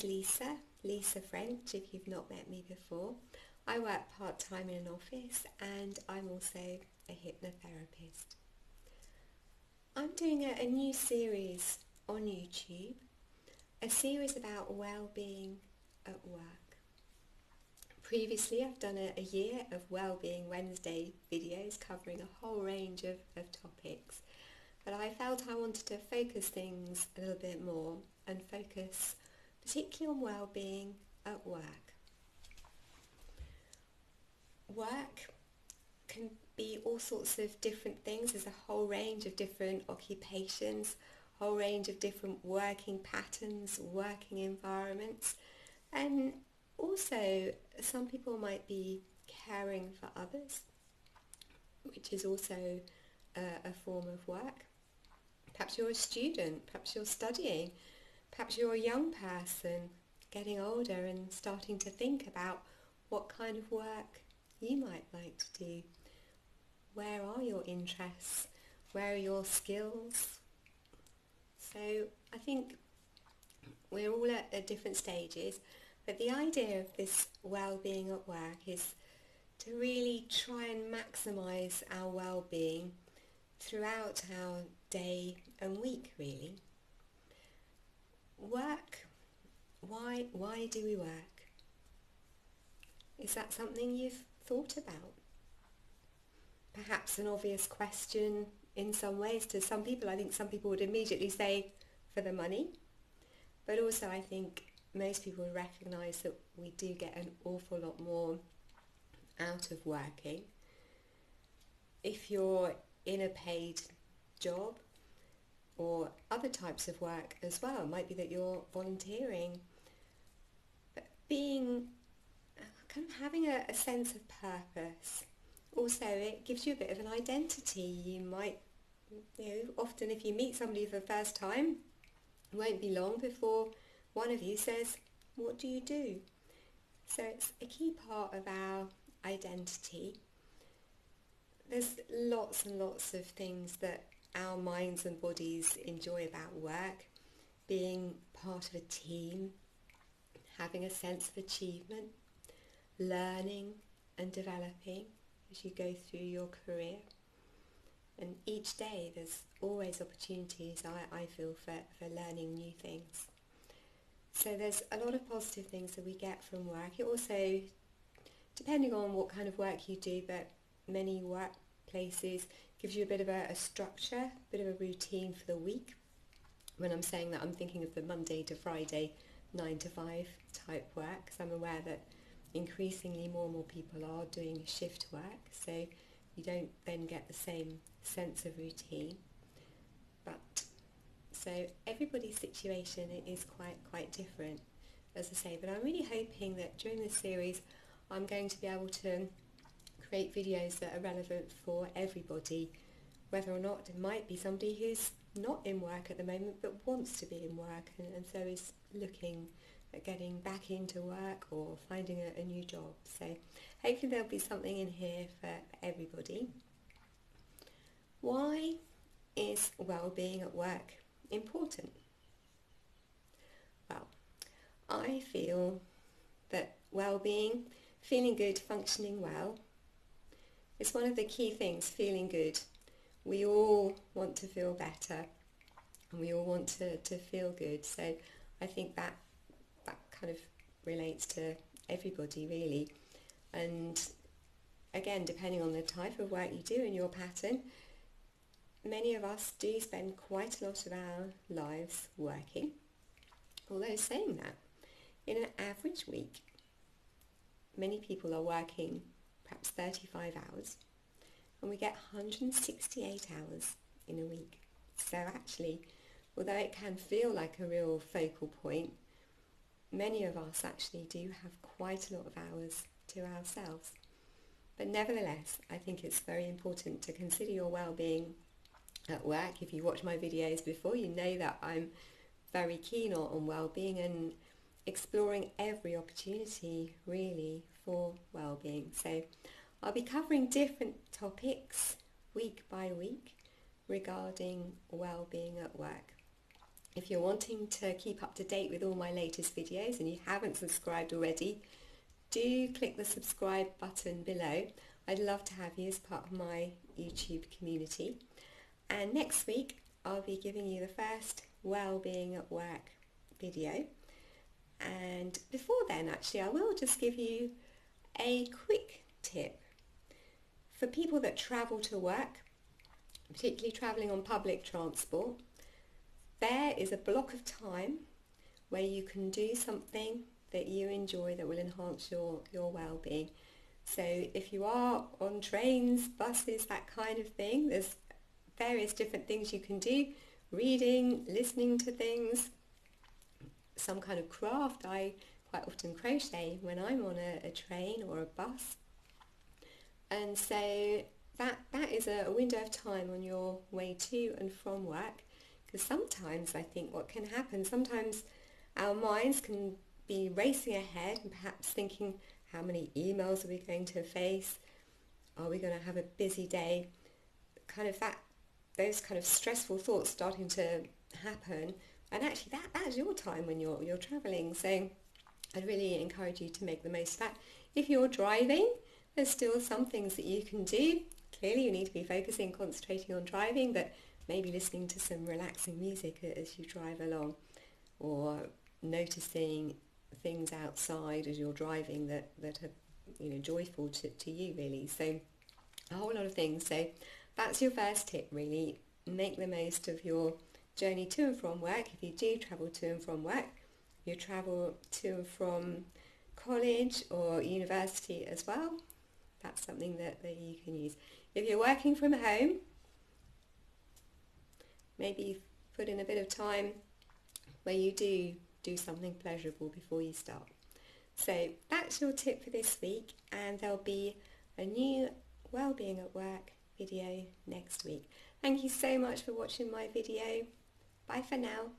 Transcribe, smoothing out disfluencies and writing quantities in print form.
name's Lisa French, if you've not met me before. I work part-time in an office and I'm also a hypnotherapist. I'm doing a new series on YouTube, a series about well-being at work. Previously I've done a year of Wellbeing Wednesday videos covering a whole range of topics, but I felt I wanted to focus things a little bit more and focus particularly on well-being at work. Work can be all sorts of different things. There's a whole range of different occupations, a whole range of different working patterns, working environments, and also some people might be caring for others, which is also a form of work. Perhaps you're a student, perhaps you're studying, perhaps you're a young person getting older and starting to think about what kind of work you might like to do. Where are your interests? Where are your skills? So I think we're all at different stages, but the idea of this well-being at work is to really try and maximise our well-being throughout our day and week, really. Work. Why do we work? Is that something you've thought about? Perhaps an obvious question in some ways to some people. I think some people would immediately say for the money, but also I think most people would recognise that we do get an awful lot more out of working. If you're in a paid job or other types of work as well, it might be that you're volunteering, but being kind of having a sense of purpose. Also, it gives you a bit of an identity. You might, often if you meet somebody for the first time, it won't be long before one of you says, "What do you do?" So it's a key part of our identity. There's lots and lots of things that our minds and bodies enjoy about work. Being part of a team, having a sense of achievement, learning and developing as you go through your career. And each day there's always opportunities, I feel, for learning new things. So there's a lot of positive things that we get from work. It also, depending on what kind of work you do, but many workplaces gives you a bit of a structure, a bit of a routine for the week. When I'm saying that, I'm thinking of the Monday to Friday 9 to 5 type work, because I'm aware that increasingly more and more people are doing shift work, so you don't then get the same sense of routine. But so everybody's situation is quite different, as I say, but I'm really hoping that during this series I'm going to be able to create videos that are relevant for everybody, whether or not it might be somebody who's not in work at the moment but wants to be in work and so is looking at getting back into work or finding a new job. So hopefully there'll be something in here for everybody. Why is well-being at work important? Well, I feel that well-being, feeling good, functioning well, is one of the key things. Feeling good. We all want to feel better and we all want to feel good. So I think that kind of relates to everybody, really. And again, depending on the type of work you do and your pattern, many of us do spend quite a lot of our lives working. Although saying that, in an average week, many people are working perhaps 35 hours, and we get 168 hours in a week. So actually, although it can feel like a real focal point, many of us actually do have quite a lot of hours to ourselves. But nevertheless, I think it's very important to consider your well-being at work. If you watch my videos before, you know that I'm very keen on well-being and exploring every opportunity really for well-being. So I'll be covering different topics week by week regarding well-being at work. If you're wanting to keep up to date with all my latest videos and you haven't subscribed already, do click the subscribe button below. I'd love to have you as part of my YouTube community. And next week I'll be giving you the first Wellbeing at Work video. And before then, actually, I will just give you a quick tip for people that travel to work, particularly travelling on public transport. There is a block of time where you can do something that you enjoy that will enhance your well-being. So if you are on trains, buses, that kind of thing, there's various different things you can do. Reading, listening to things, some kind of craft. I quite often crochet when I'm on a train or a bus. And so that is a window of time on your way to and from work. Because sometimes I think what can happen, sometimes our minds can be racing ahead and perhaps thinking, how many emails are we going to face? Are we going to have a busy day? Those kind of stressful thoughts starting to happen. And actually that's your time when you're travelling. So I'd really encourage you to make the most of that. If you're driving, there's still some things that you can do. Clearly you need to be focusing, concentrating on driving, but maybe listening to some relaxing music as you drive along, or noticing things outside as you're driving that are joyful to you, really. So a whole lot of things. So that's your first tip, really. Make the most of your journey to and from work. If you do travel to and from work, you travel to and from college or university as well, that's something that you can use. If you're working from home, maybe put in a bit of time where you do something pleasurable before you start. So that's your tip for this week, and there'll be a new Wellbeing at Work video next week. Thank you so much for watching my video. Bye for now.